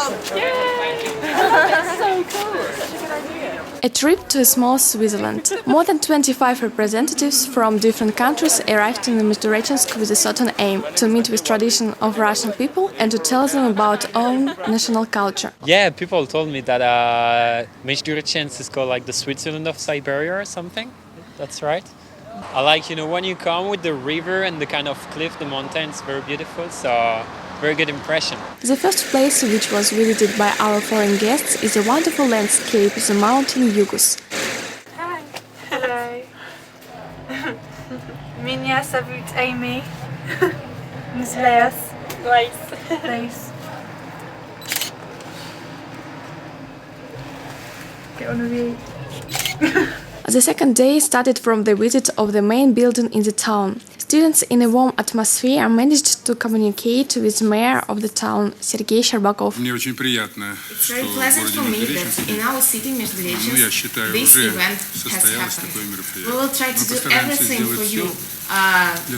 That's so cool. Such a good idea. A trip to a small Switzerland. More than 25 representatives from different countries arrived in Mezhdoretchensk with a certain aim to meet with tradition of Russian people and to tell them about own national culture. Yeah, people told me that Mezhdoretchensk is called like the Switzerland of Siberia or something. That's right. I like, when you come with the river and the kind of cliff, the mountains, very beautiful. So very good impression. The first place which was visited by our foreign guests is a wonderful landscape, the mountain Yugus. Hi. Hello. Меня зовут Amy. Называюсь Lace. Get on a view. The second day started from the visit of the main building in the town. Students in a warm atmosphere managed to communicate with the mayor of the town, Sergei Sherbakov. It's very pleasant for me that in our city, Mezhdoretchensk, this event has happened. We will try to do everything for you to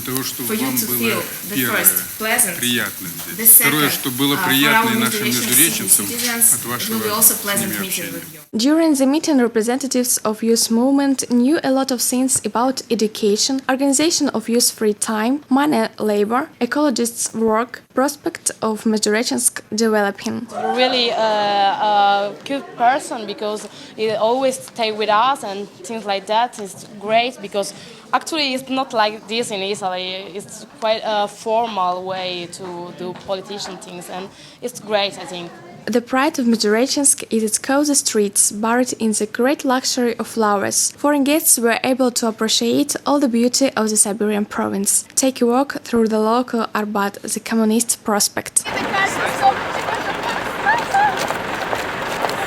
feel the first pleasant, the second for our Mezhdoretchensk citizens, it will be also pleasant meeting with you. During the meeting, representatives of youth movement knew a lot of things about education, organization of youth free time, money, labor, ecologists' work, prospect of Mezhdoretchensk developing. Really a good person because he always stay with us and things like that is great because actually it's not like this in Italy. It's quite a formal way to do politician things and it's great, I think. The pride of Mezhdoretchensk is its cozy streets, buried in the great luxury of flowers. Foreign guests were able to appreciate all the beauty of the Siberian province. Take a walk through the local Arbat, the communist prospect.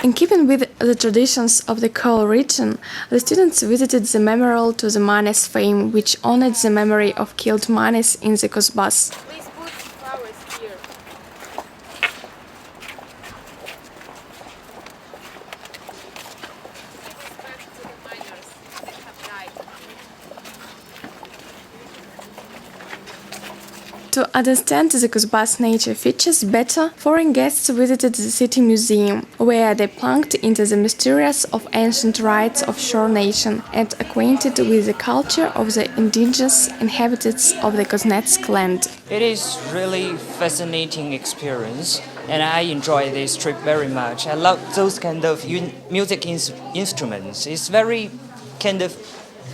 In keeping with the traditions of the coal region, the students visited the memorial to the Manes fame, which honored the memory of killed Manes in the Kuzbas. Please put flowers here. To understand the Kuzbas nature features better, foreign guests visited the city museum, where they plunged into the mysteries of ancient rites of shore nation and acquainted with the culture of the indigenous inhabitants of the Kuznetsk land. It is really fascinating experience, and I enjoy this trip very much. I love those kind of music instruments. It's very kind of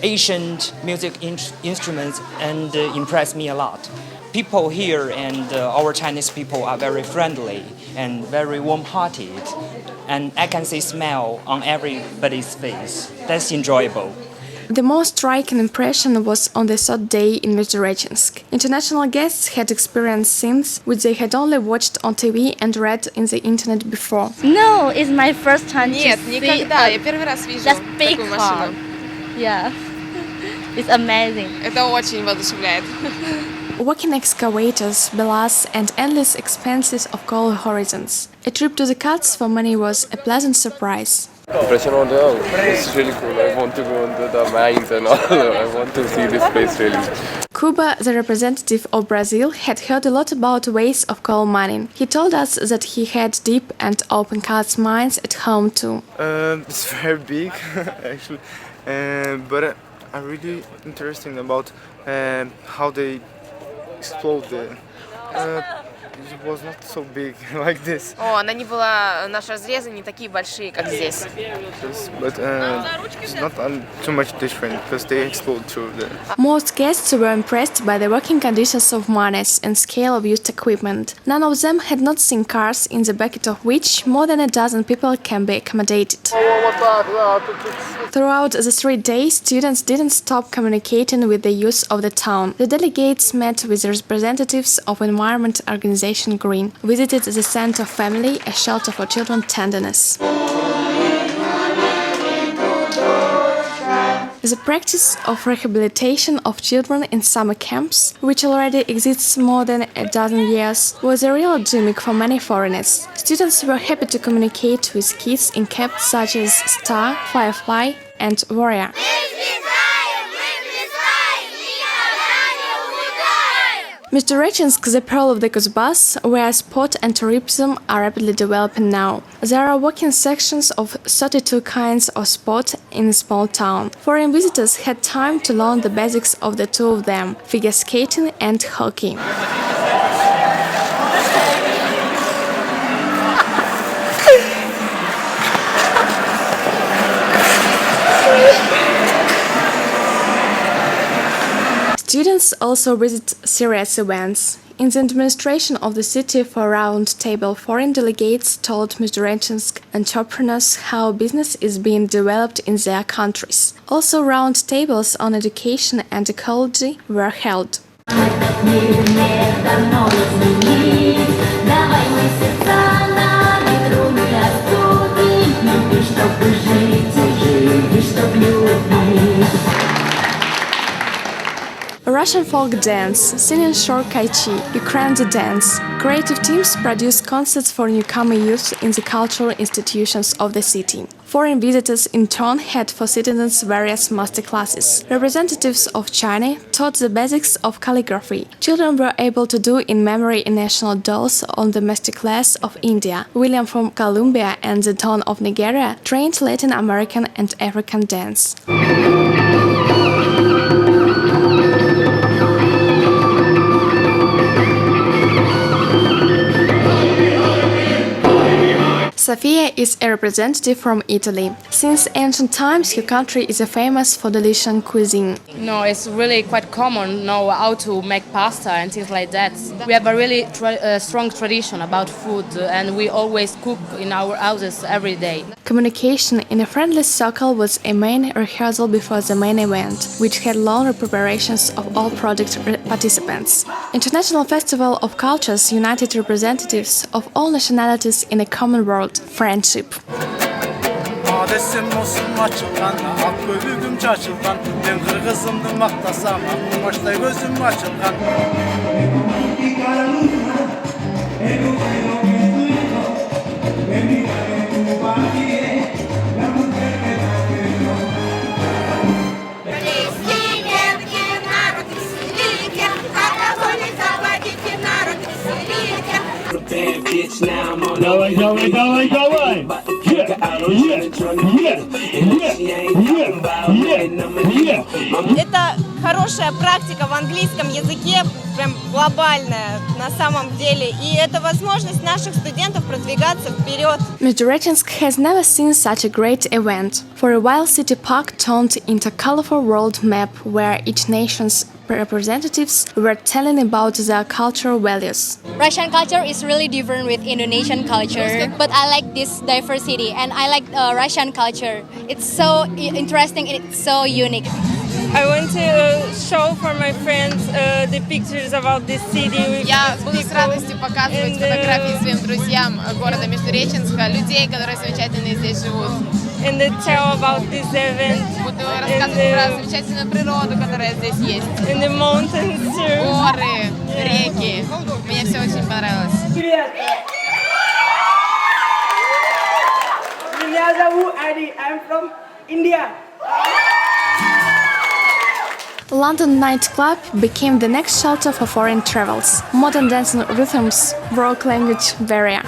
ancient music instruments and impress me a lot. People here and our Chinese people are very friendly and very warm-hearted, and I can see smile on everybody's face. That's enjoyable. The most striking impression was on the third day in Mezhdoretchensk. International guests had experienced scenes which they had only watched on TV and read in the internet before. No, it's my first time to Нет, see никогда. Я первый раз вижу that big такую car. машину. Yeah, it's amazing. Это очень воодушевляет. Walking excavators, bellas and endless expanses of coal horizons. A trip to the Carts for many was a pleasant surprise. Impressionant, it's really cool. I want to go into the mines and all. I want to see this place really. Cuba, the representative of Brazil, had heard a lot about ways of coal mining. He told us that he had deep and open cast mines at home too. It's very big, actually, but I'm really interested about how they explode the. It was not so big like this. О, она не была, наши разрезы не такие большие, как здесь. But it's not too much different because they explode through the. Most guests were impressed by the working conditions of mines and scale of used equipment. None of them had not seen cars in the back of which more than a dozen people can be accommodated. Throughout the 3 days, students didn't stop communicating with the youth of the town. The delegates met with representatives of environment organization Green, visited the Center Family, a shelter for children tenderness. The practice of rehabilitation of children in summer camps, which already exists more than a dozen years, was a real gimmick for many foreigners. Students were happy to communicate with kids in camps such as Star, Firefly and Warrior. Междуреченsk, the pearl of the Kuzbas, where sport and tourism are rapidly developing now. There are walking sections of 32 kinds of sport in a small town. Foreign visitors had time to learn the basics of the two of them, figure skating and hockey. Students also visit serious events. In the administration of the city for round table, foreign delegates told Междуреченsk entrepreneurs how business is being developed in their countries. Also round tables on education and ecology were held. Russian folk dance, singing shor-kaichi, Ukrainian dance. Creative teams produce concerts for newcomer youth in the cultural institutions of the city. Foreign visitors in turn had for citizens various masterclasses. Representatives of China taught the basics of calligraphy. Children were able to do in memory national dolls on the masterclass of India. William from Colombia and the Don of Nigeria trained Latin American and African dance. Sofia is a representative from Italy. Since ancient times, her country is famous for delicious cuisine. No, it's really quite common know how to make pasta and things like that. We have a really strong tradition about food, and we always cook in our houses every day. Communication in a friendly circle was a main rehearsal before the main event, which had long preparations of all project participants. International Festival of Cultures united representatives of all nationalities in a common world. Friendship. Adesim olsun açılgan, ak bölügüm çaçılgan. Ben kırgızımdım maqtasam, başta gözüm açılgan. Давай, давай, давай, давай! Это хорошая практика в английском языке, прям глобальная на самом деле, и это возможность наших студентов продвигаться вперед. Междуреченsk has never seen such a great event. For a while, City Park turned into a colorful world map where each nation's representatives were telling about their cultural values. Russian culture is really different with Indonesian culture, but I like this diversity and I like Russian culture. It's so interesting and it's so unique. I want to show for my friends the pictures about this city. Я буду с радостью показывать фотографии своим друзьям города Междуреченска, людей, которые замечательно здесь живут. And tell about this event. Буду рассказывать про замечательную природу, которая здесь есть. And the mountains too. Горы, реки. Мне все очень понравилось. Привет! Меня зовут Adi. I'm from India. London nightclub became the next shelter for foreign travels. Modern dancing rhythms broke language barrier.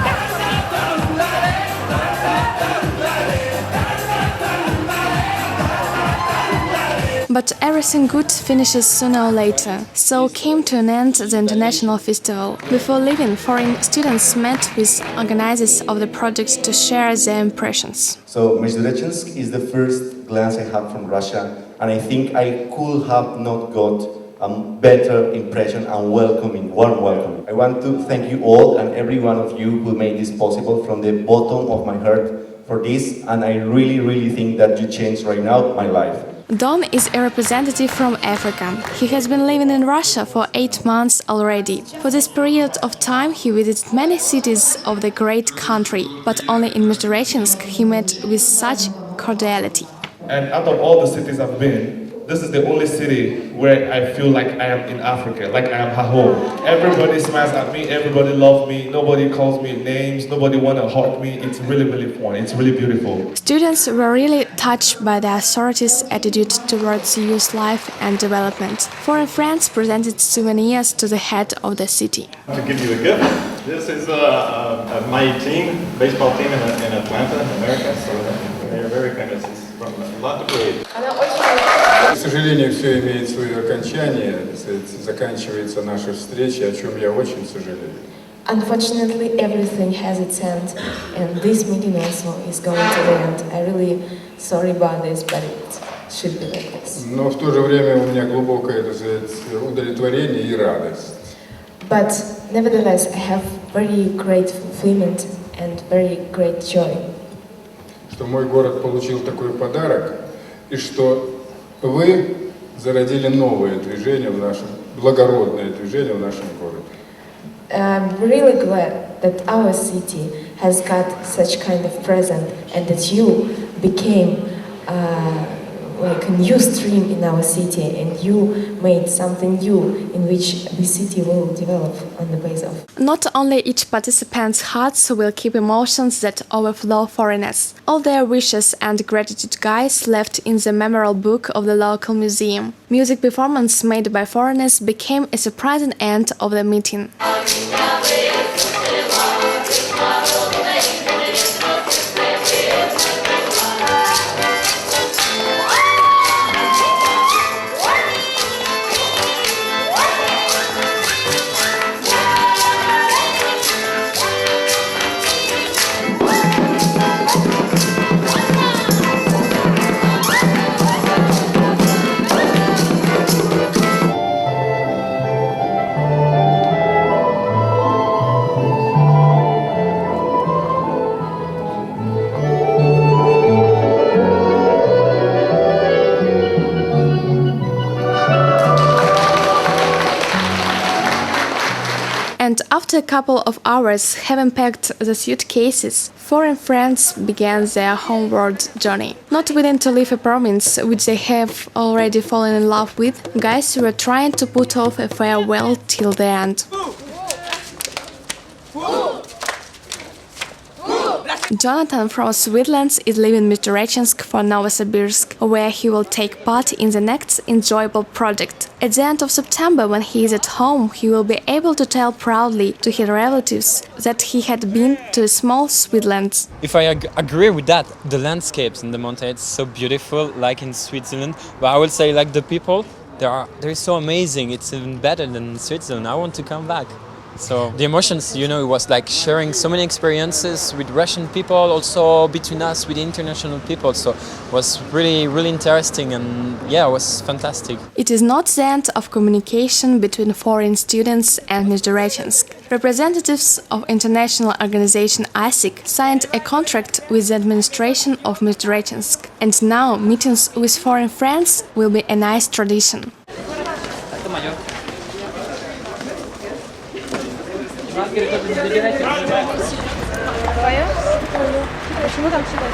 But everything good finishes sooner or later, so came to an end the international festival. Before leaving, foreign students met with organizers of the project to share their impressions. So Междуреченsk is the first glance I had from Russia, and I think I could have not got a better impression and warm welcome. I want to thank you all and every one of you who made this possible from the bottom of my heart for this, and I really think that you changed right now my life. Don is a representative from Africa. He has been living in Russia for 8 months already. For this period of time, he visited many cities of the great country, but only in Междуреченsk he met with such cordiality. And out of all the cities I've been, this is the only city where I feel like I am in Africa, like I am at home. Everybody smiles at me, everybody loves me, nobody calls me names, nobody want to hurt me. It's really, really fun, it's really beautiful. Students were really touched by the authorities' attitude towards youth life and development. Foreign friends presented souvenirs to the head of the city. To give you a gift, this is my team, baseball team in Atlanta, America, so they're very famous. It's from a lot of grade. К сожалению, все имеет свое окончание, заканчивается наша встреча, о чем я очень сожалею. Unfortunately, everything has its end, and this meeting also is going to the end. I'm really sorry about this, but it should be like this. Но в то же время у меня глубокое, так сказать, удовлетворение и радость. But nevertheless, I have very great fulfillment and very great joy. Что мой город получил такой подарок, и что вы зародили новое движение в нашем, благородное движение в нашем городе. I'm really glad that our city has got such kind of present and that you became like a new stream in our city and you made something new in which the city will develop on the base of. Not only each participant's hearts will keep emotions that overflow foreigners. All their wishes and gratitude guides left in the memorial book of the local museum. Music performance made by foreigners became a surprising end of the meeting. And after a couple of hours, having packed the suitcases, foreign friends began their homeward journey. Not willing to leave a province which they have already fallen in love with, guys were trying to put off a farewell till the end. Jonathan from Switzerland is leaving Mizhorechsk for Novosibirsk, where he will take part in the next enjoyable project. At the end of September, when he is at home, he will be able to tell proudly to his relatives that he had been to a small Switzerland. If I agree with that, the landscapes in the mountains so beautiful, like in Switzerland. But I would say, like the people, they're so amazing. It's even better than Switzerland. I want to come back. So the emotions, you know, it was like sharing so many experiences with Russian people, also between us with international people. So it was really, really interesting, and yeah, it was fantastic. It is not the end of communication between foreign students and Mizhorechsk. Representatives of international organization ISIC signed a contract with the administration of Mizhorechsk, and now meetings with foreign friends will be a nice tradition. Почему там сюда?